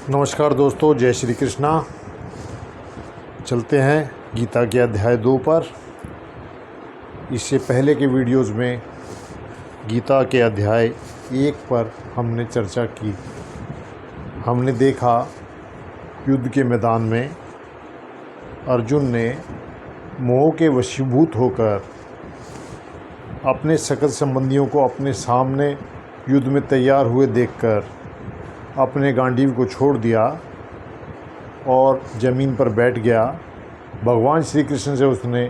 नमस्कार दोस्तों, जय श्री कृष्णा। चलते हैं गीता के अध्याय 2 पर। इससे पहले के वीडियोस में गीता के अध्याय 1 पर हमने चर्चा की। हमने देखा युद्ध के मैदान में अर्जुन ने मोह के वशीभूत होकर अपने सकल संबंधियों को अपने सामने युद्ध में तैयार हुए देखकर अपने गांडीव को छोड़ दिया और ज़मीन पर बैठ गया। भगवान श्री कृष्ण से उसने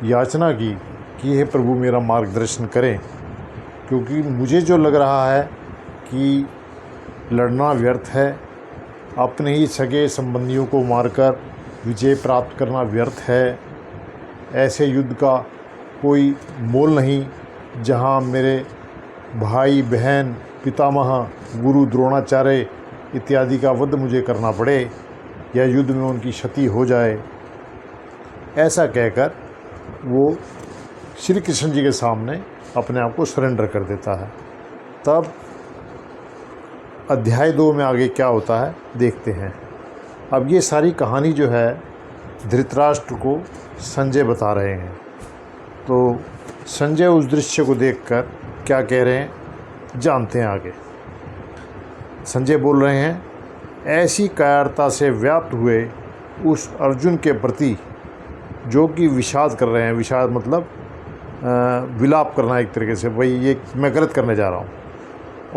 याचना की कि हे प्रभु, मेरा मार्गदर्शन करें, क्योंकि मुझे जो लग रहा है कि लड़ना व्यर्थ है, अपने ही सगे संबंधियों को मारकर विजय प्राप्त करना व्यर्थ है। ऐसे युद्ध का कोई मोल नहीं जहां मेरे भाई बहन, पितामह, गुरु द्रोणाचार्य इत्यादि का वध मुझे करना पड़े या युद्ध में उनकी क्षति हो जाए। ऐसा कहकर वो श्री कृष्ण जी के सामने अपने आप को सरेंडर कर देता है। तब अध्याय 2 में आगे क्या होता है देखते हैं। अब ये सारी कहानी जो है धृतराष्ट्र को संजय बता रहे हैं। तो संजय उस दृश्य को देखकर क्या कह रहे हैं जानते हैं आगे। संजय बोल रहे हैं, ऐसी कायरता से व्याप्त हुए उस अर्जुन के प्रति जो कि विषाद कर रहे हैं। विषाद मतलब विलाप करना एक तरीके से, भाई ये मैं गलत करने जा रहा हूँ।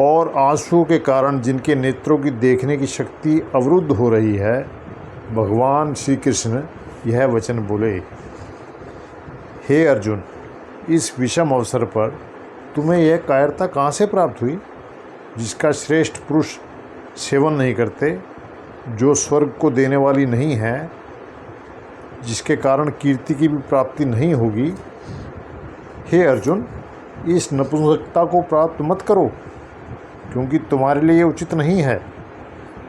और आंसुओं के कारण जिनके नेत्रों की देखने की शक्ति अवरुद्ध हो रही है, भगवान श्री कृष्ण यह वचन बोले, हे अर्जुन, इस विषम अवसर पर तुम्हें यह कायरता कहाँ से प्राप्त हुई, जिसका श्रेष्ठ पुरुष सेवन नहीं करते, जो स्वर्ग को देने वाली नहीं है, जिसके कारण कीर्ति की भी प्राप्ति नहीं होगी। हे अर्जुन, इस नपुंसकता को प्राप्त मत करो, क्योंकि तुम्हारे लिए उचित नहीं है।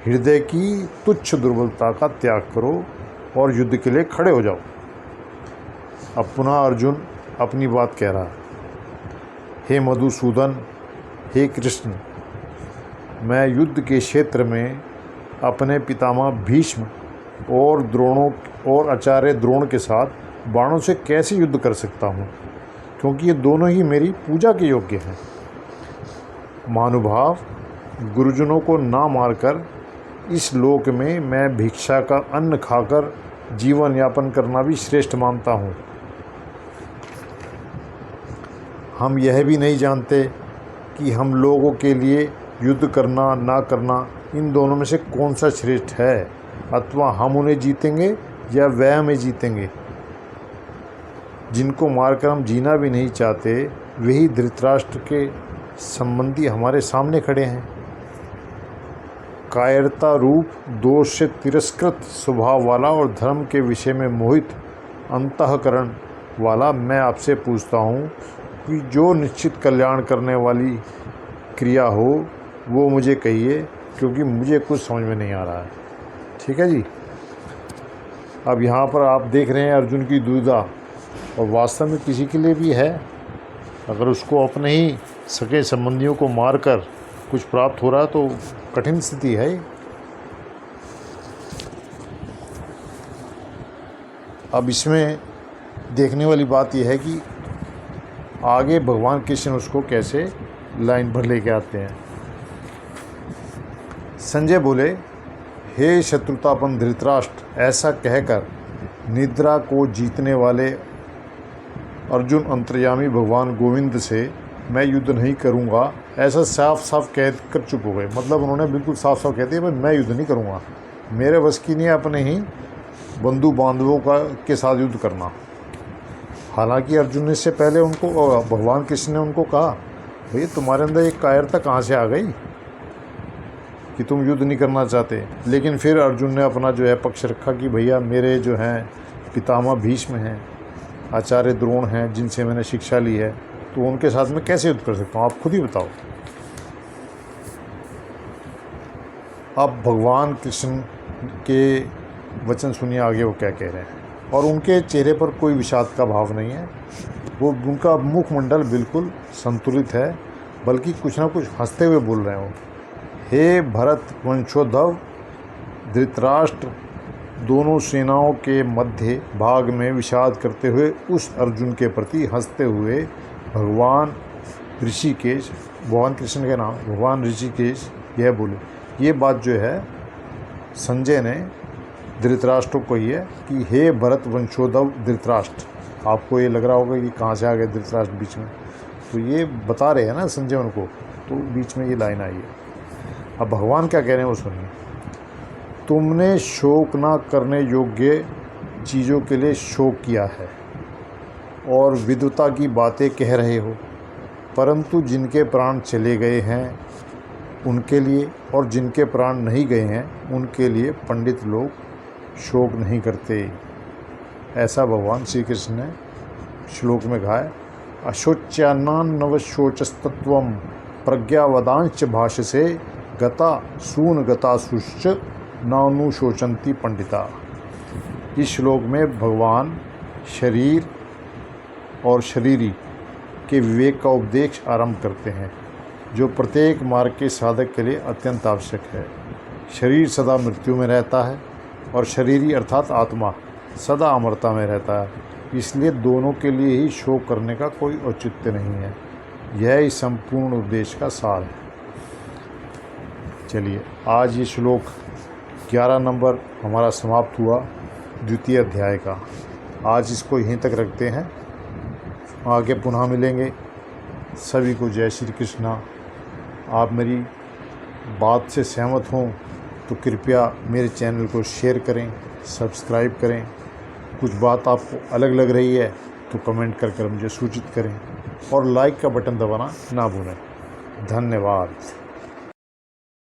हृदय की तुच्छ दुर्बलता का त्याग करो और युद्ध के लिए खड़े हो जाओ। अब पुनः अर्जुन अपनी बात कह रहा है, हे मधुसूदन, हे कृष्ण, मैं युद्ध के क्षेत्र में अपने पितामह भीष्म और द्रोणों और आचार्य द्रोण के साथ बाणों से कैसे युद्ध कर सकता हूँ, क्योंकि ये दोनों ही मेरी पूजा के योग्य हैं। महानुभाव, गुरुजनों को ना मारकर इस लोक में मैं भिक्षा का अन्न खाकर जीवन यापन करना भी श्रेष्ठ मानता हूँ। हम यह भी नहीं जानते कि हम लोगों के लिए युद्ध करना ना करना इन दोनों में से कौन सा श्रेष्ठ है, अथवा हम उन्हें जीतेंगे या वह हमें जीतेंगे। जिनको मारकर हम जीना भी नहीं चाहते, वही धृतराष्ट्र के संबंधी हमारे सामने खड़े हैं। कायरता रूप दोष से तिरस्कृत स्वभाव वाला और धर्म के विषय में मोहित अंतःकरण वाला मैं आपसे पूछता हूँ कि जो निश्चित कल्याण करने वाली क्रिया हो वो मुझे कहिए, क्योंकि मुझे कुछ समझ में नहीं आ रहा है। ठीक है जी। अब यहाँ पर आप देख रहे हैं अर्जुन की दुविधा, और वास्तव में किसी के लिए भी है। अगर उसको अपने ही सगे संबंधियों को मारकर कुछ प्राप्त हो रहा है तो कठिन स्थिति है। अब इसमें देखने वाली बात यह है कि आगे भगवान कृष्ण उसको कैसे लाइन भर लेके आते हैं। संजय बोले, हे शत्रुतापन धृतराष्ट्र, ऐसा कहकर निद्रा को जीतने वाले अर्जुन अंतर्यामी भगवान गोविंद से मैं युद्ध नहीं करूंगा, ऐसा साफ साफ कह कर चुप हो गए। मतलब उन्होंने बिल्कुल साफ साफ कह दिया, भाई मैं युद्ध नहीं करूंगा, मेरे बस की नहीं अपने ही बंधु बांधवों के साथ युद्ध करना। हालांकि अर्जुन ने इससे पहले उनको, भगवान कृष्ण ने उनको कहा, भैया तुम्हारे अंदर एक कायरता कहाँ से आ गई कि तुम युद्ध नहीं करना चाहते। लेकिन फिर अर्जुन ने अपना जो है पक्ष रखा कि भैया मेरे जो हैं पितामह भीष्म हैं, आचार्य द्रोण हैं, जिनसे मैंने शिक्षा ली है, तो उनके साथ मैं कैसे युद्ध कर सकता हूँ, आप खुद ही बताओ। अब भगवान कृष्ण के वचन सुनिए आगे वो क्या कह रहे हैं। और उनके चेहरे पर कोई विषाद का भाव नहीं है, वो उनका मुखमंडल बिल्कुल संतुलित है, बल्कि कुछ ना कुछ हंसते हुए बोल रहे हो। हे भरत वंशोद्धव, धृतराष्ट्र दोनों सेनाओं के मध्य भाग में विषाद करते हुए उस अर्जुन के प्रति हंसते हुए भगवान ऋषिकेश, भगवान कृष्ण के नाम भगवान ऋषिकेश यह बोले। ये बात जो है संजय ने धृतराष्ट्र को कही है कि हे भरत वंशोद्धव धृतराष्ट्र। आपको ये लग रहा होगा कि कहाँ से आ गए धृतराष्ट्र बीच में, तो ये बता रहे हैं ना संजय उनको, तो बीच में ये लाइन आई है। अब भगवान क्या कह रहे हैं वो सुनिए। तुमने शोक ना करने योग्य चीज़ों के लिए शोक किया है और विद्वता की बातें कह रहे हो, परंतु जिनके प्राण चले गए हैं उनके लिए और जिनके प्राण नहीं गए हैं उनके लिए पंडित लोग शोक नहीं करते। ऐसा भगवान श्री कृष्ण ने श्लोक में कहा है। अशोच्यान्नवशोचस्तत्वं प्रज्ञावदांश्च भाष्यसे गता सून गतासुश्च नानुशोचन्ति पंडिता। इस श्लोक में भगवान शरीर और शरीरी के विवेक का उपदेश आरंभ करते हैं, जो प्रत्येक मार्ग के साधक के लिए अत्यंत आवश्यक है। शरीर सदा मृत्यु में रहता है और शरीरी अर्थात आत्मा सदा अमरता में रहता है, इसलिए दोनों के लिए ही शोक करने का कोई औचित्य नहीं है। यह इस संपूर्ण उपदेश का सार है। चलिए आज ये श्लोक 11 नंबर हमारा समाप्त हुआ द्वितीय अध्याय का। आज इसको यहीं तक रखते हैं, आगे पुनः मिलेंगे। सभी को जय श्री कृष्णा। आप मेरी बात से सहमत हों तो कृपया मेरे चैनल को शेयर करें, सब्सक्राइब करें। कुछ बात आपको अलग लग रही है तो कमेंट कर मुझे सूचित करें और लाइक का बटन दबाना ना भूलें। धन्यवाद।